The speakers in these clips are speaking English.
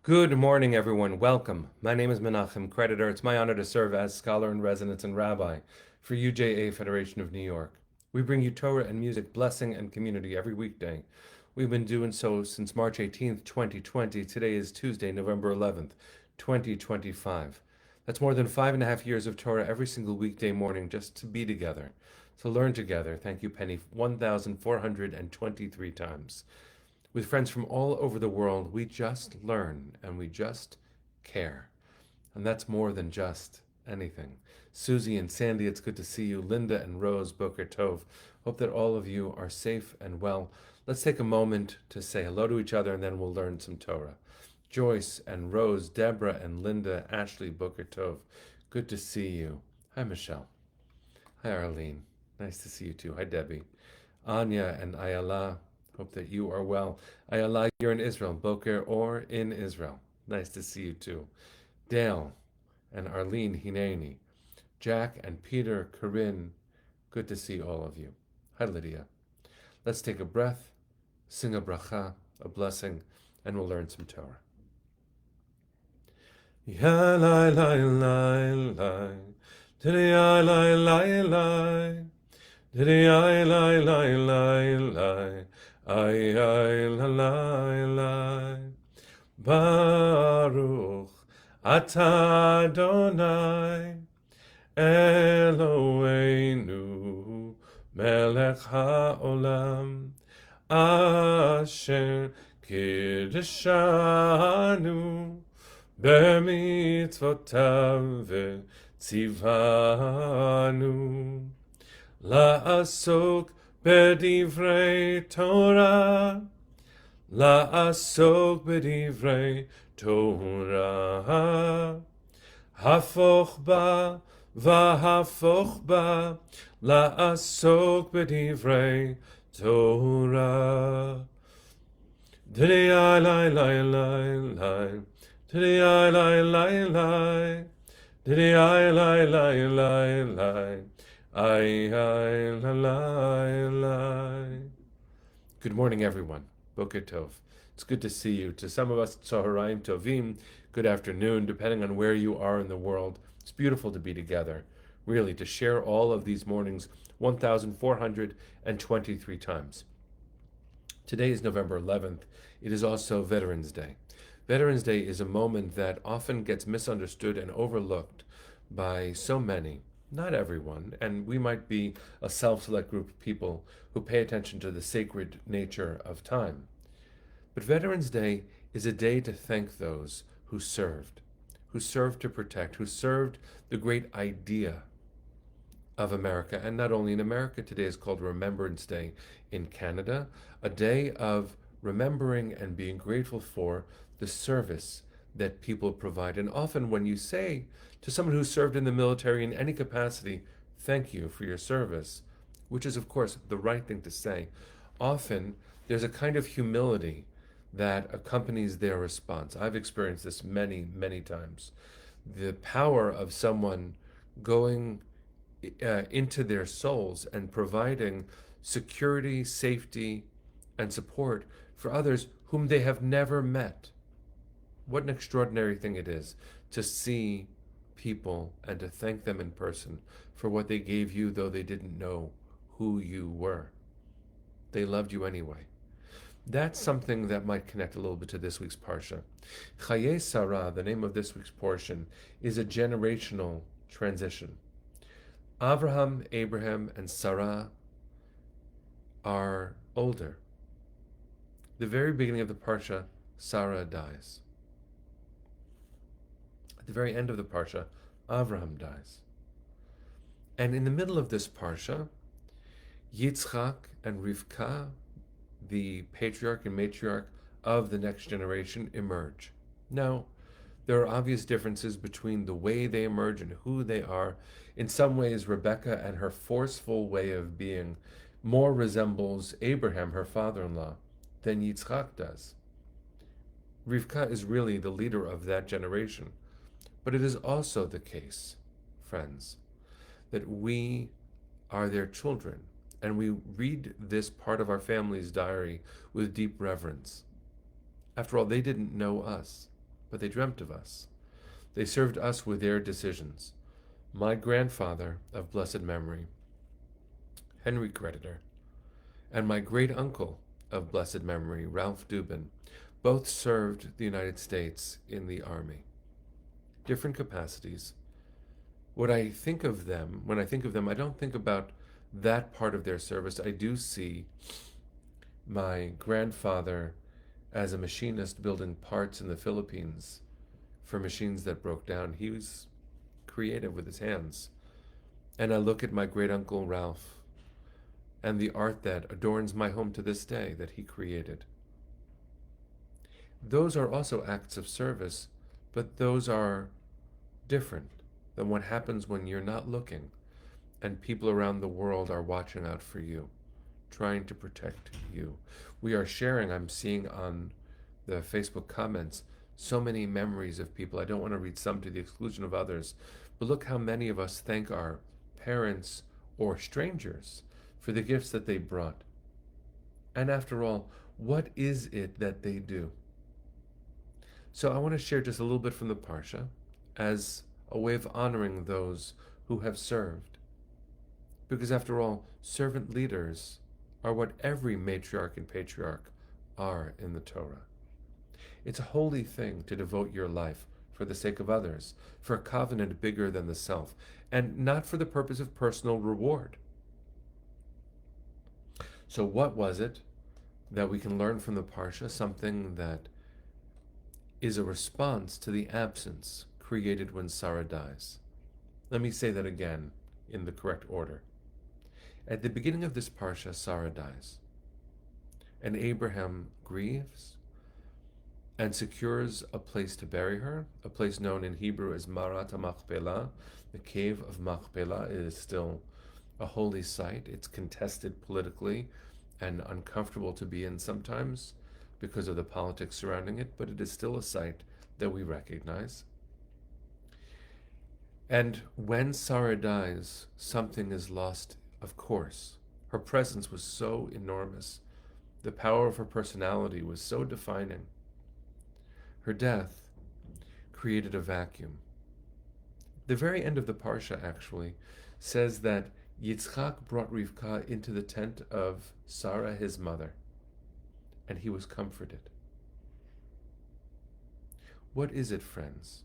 Good morning, everyone. Welcome. My name is Menachem Creditor. It's my honor to serve as scholar in residence and rabbi for UJA Federation of New York. We bring you Torah and music, blessing, and community every weekday. We've been doing so since March 18th, 2020. Today is Tuesday, November 11th, 2025. That's more than 5.5 years of Torah every single weekday morning just to be together, to learn together. Thank you, Penny, 1,423 times. With friends from all over the world, we just learn and we just care. And that's more than just anything. Susie and Sandy, it's good to see you. Linda and Rose, Boker Tov. Hope that all of you are safe and well. Let's take a moment to say hello to each other and then we'll learn some Torah. Joyce and Rose, Deborah and Linda, Ashley, Boker Tov. Good to see you. Hi, Michelle. Hi, Arlene. Nice to see you too. Hi, Debbie. Anya and Ayala. Hope that you are well. Ayala, you're in Israel. Boker or in Israel. Nice to see you too. Dale and Arlene Hineni. Jack and Peter, Corinne. Good to see all of you. Hi, Lydia. Let's take a breath, sing a bracha, a blessing, and we'll learn some Torah. Ya lai lai lai lai, today I lai lai lai, today I lai lai lai lai. Ay, ay, la, la, la. Baruch atah Adonai Eloheinu melech haolam asher kiddushanu b'mitzvotav v'tzivanu la'asok B'divrei Torah, la'asok b'divrei Torah, hafoch ba v'hafoch ba, la'asok b'divrei Torah. Today I lie, lie, lie, lie. Today I lie, lie, lie. Today I lie, lie, lie, lie. Ay, ay, la, la, la. Good morning, everyone. Boker Tov. It's good to see you. To some of us, Tzoharaim Tovim, good afternoon, depending on where you are in the world. It's beautiful to be together, really, to share all of these mornings 1,423 times. Today is November 11th. It is also Veterans Day. Veterans Day is a moment that often gets misunderstood and overlooked by so many. Not everyone, and we might be a self-select group of people who pay attention to the sacred nature of time. But Veterans Day is a day to thank those who served to protect, who served the great idea of America. And not only in America, today is called Remembrance Day in Canada, a day of remembering and being grateful for the service that people provide. And often when you say to someone who served in the military in any capacity, thank you for your service, which is, of course, the right thing to say, often there's a kind of humility that accompanies their response. I've experienced this many, many times. The power of someone going into their souls and providing security, safety, and support for others whom they have never met. What an extraordinary thing it is to see people and to thank them in person for what they gave you, though they didn't know who you were. They loved you anyway. That's something that might connect a little bit to this week's Parsha. Chayei Sarah, the name of this week's portion, is a generational transition. Abraham, and Sarah are older. The very beginning of the Parsha, Sarah dies. At the very end of the Parsha, Abraham dies. And in the middle of this Parsha, Yitzchak and Rivka, the patriarch and matriarch of the next generation, emerge. Now, there are obvious differences between the way they emerge and who they are. In some ways, Rebecca and her forceful way of being more resembles Abraham, her father-in-law, than Yitzchak does. Rivka is really the leader of that generation. But it is also the case, friends, that we are their children, and we read this part of our family's diary with deep reverence. After all, they didn't know us. but they dreamt of us. They served us with their decisions. My grandfather of blessed memory, Henry Creditor, and my great uncle of blessed memory, Ralph Dubin, both served the United States in the Army. Different capacities. When I think of them, I don't think about that part of their service. I do see my grandfather as a machinist building parts in the Philippines for machines that broke down. He was creative with his hands. And I look at my great uncle Ralph and the art that adorns my home to this day that he created. Those are also acts of service, but those are different than what happens when you're not looking and people around the world are watching out for you, trying to protect you. We are sharing, I'm seeing on the Facebook comments, so many memories of people. I don't want to read some to the exclusion of others, but look how many of us thank our parents or strangers for the gifts that they brought. And after all, what is it that they do? So I want to share just a little bit from the Parsha as a way of honoring those who have served. Because after all, servant leaders are what every matriarch and patriarch are in the Torah. It's a holy thing to devote your life for the sake of others, for a covenant bigger than the self, and not for the purpose of personal reward. So what was it that we can learn from the Parsha? Something that is a response to the absence created when Sarah dies. Let me say that again in the correct order. At the beginning of this Parsha, Sarah dies. And Abraham grieves and secures a place to bury her, a place known in Hebrew as Marat HaMachpelah. The cave of Machpelah is still a holy site. It's contested politically and uncomfortable to be in sometimes because of the politics surrounding it, but it is still a site that we recognize. And when Sarah dies, something is lost, of course. Her presence was so enormous. The power of her personality was so defining. Her death created a vacuum. The very end of the Parsha actually says that Yitzchak brought Rivka into the tent of Sarah, his mother, and he was comforted. What is it, friends,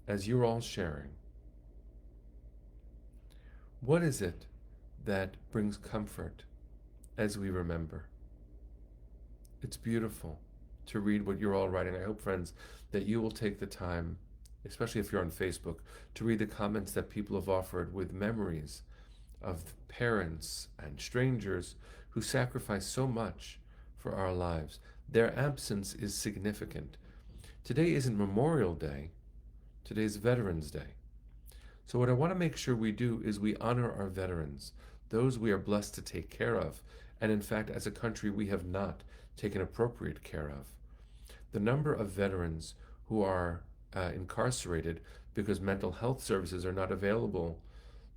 as you're all sharing? What is it that brings comfort as we remember? It's beautiful to read what you're all writing. I hope, friends, that you will take the time, especially if you're on Facebook, to read the comments that people have offered with memories of parents and strangers who sacrifice so much for our lives. Their absence is significant. Today isn't Memorial Day. Today is Veterans Day. So what I want to make sure we do is we honor our veterans, those we are blessed to take care of. And in fact, as a country, we have not taken appropriate care of. The number of veterans who are incarcerated because mental health services are not available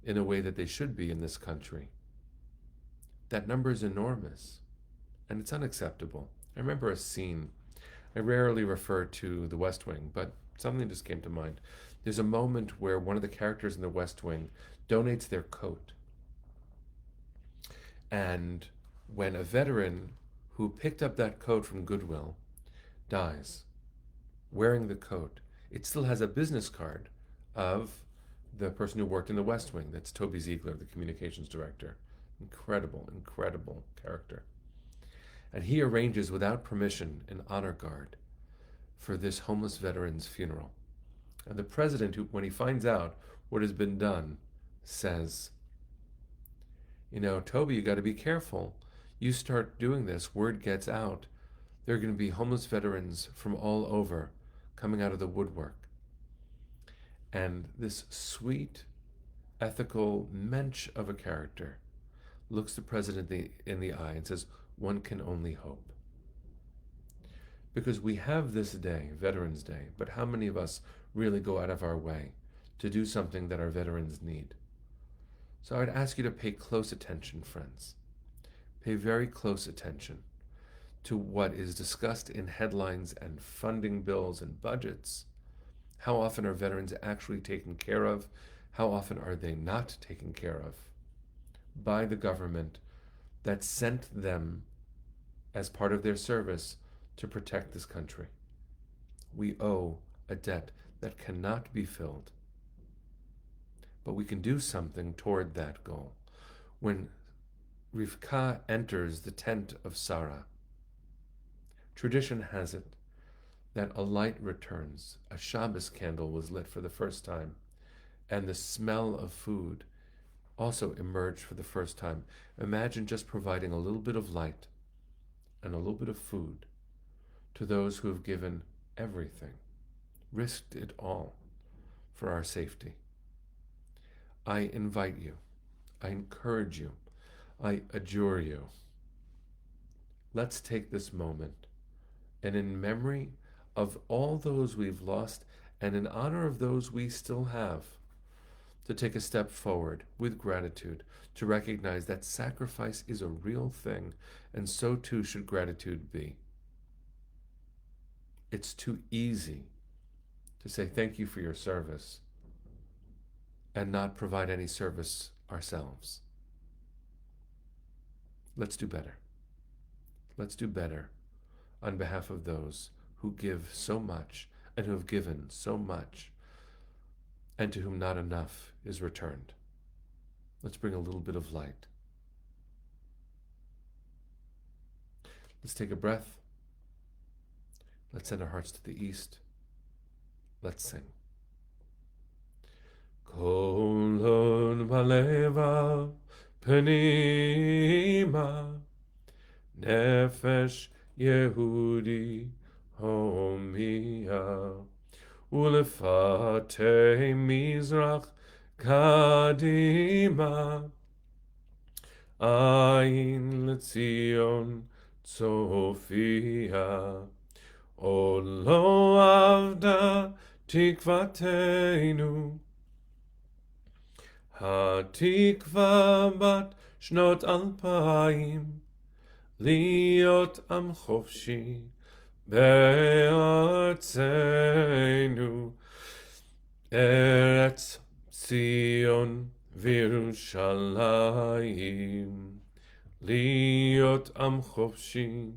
in a way that they should be in this country. That number is enormous, and it's unacceptable. I remember a scene. I rarely refer to The West Wing, but something just came to mind. There's a moment where one of the characters in The West Wing donates their coat. And when a veteran who picked up that coat from Goodwill dies, wearing the coat, it still has a business card of the person who worked in The West Wing. That's Toby Ziegler, the communications director. Incredible, incredible character. And he arranges without permission an honor guard for this homeless veteran's funeral. And the president, who, when he finds out what has been done, says, Toby, you got to be careful. You start doing this, word gets out. There are going to be homeless veterans from all over coming out of the woodwork. And this sweet, ethical mensch of a character looks the president in the eye and says, one can only hope. Because we have this day, Veterans Day, but how many of us really go out of our way to do something that our veterans need? So I would ask you to pay close attention, friends. Pay very close attention to what is discussed in headlines and funding bills and budgets. How often are veterans actually taken care of? How often are they not taken care of by the government that sent them as part of their service to protect this country? We owe a debt that cannot be filled, but we can do something toward that goal. When Rivka enters the tent of Sarah, tradition has it that a light returns. A Shabbos candle was lit for the first time, and the smell of food also emerged for the first time. Imagine just providing a little bit of light and a little bit of food to those who have given everything, risked it all for our safety. I invite you, I encourage you, I adjure you. Let's take this moment, and in memory of all those we've lost and in honor of those we still have, to take a step forward with gratitude, to recognize that sacrifice is a real thing, and so too should gratitude be. It's too easy to say thank you for your service and not provide any service ourselves. Let's do better. Let's do better on behalf of those who give so much and who have given so much and to whom not enough is returned. Let's bring a little bit of light. Let's take a breath. Let's send our hearts to the east. Let's sing. Kolon baleva penima nefesh Yehudi homia ulefate mizrach kadima ayin letzion tzofia Olo avda tikvateinu Hatikva bat shnot alpayim Liot am chofshi be'artzeinu Eretz Zion v'Yerushalayim Liot am chofshi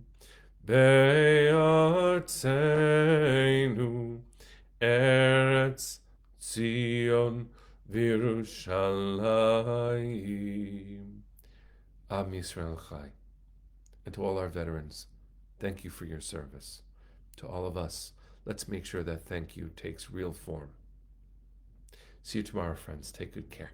be'artzeinu Eretz Zion v'Yerushalayim. Am Yisrael Chai. And to all our veterans, thank you for your service. To all of us, let's make sure that thank you takes real form. See you tomorrow, friends. Take good care.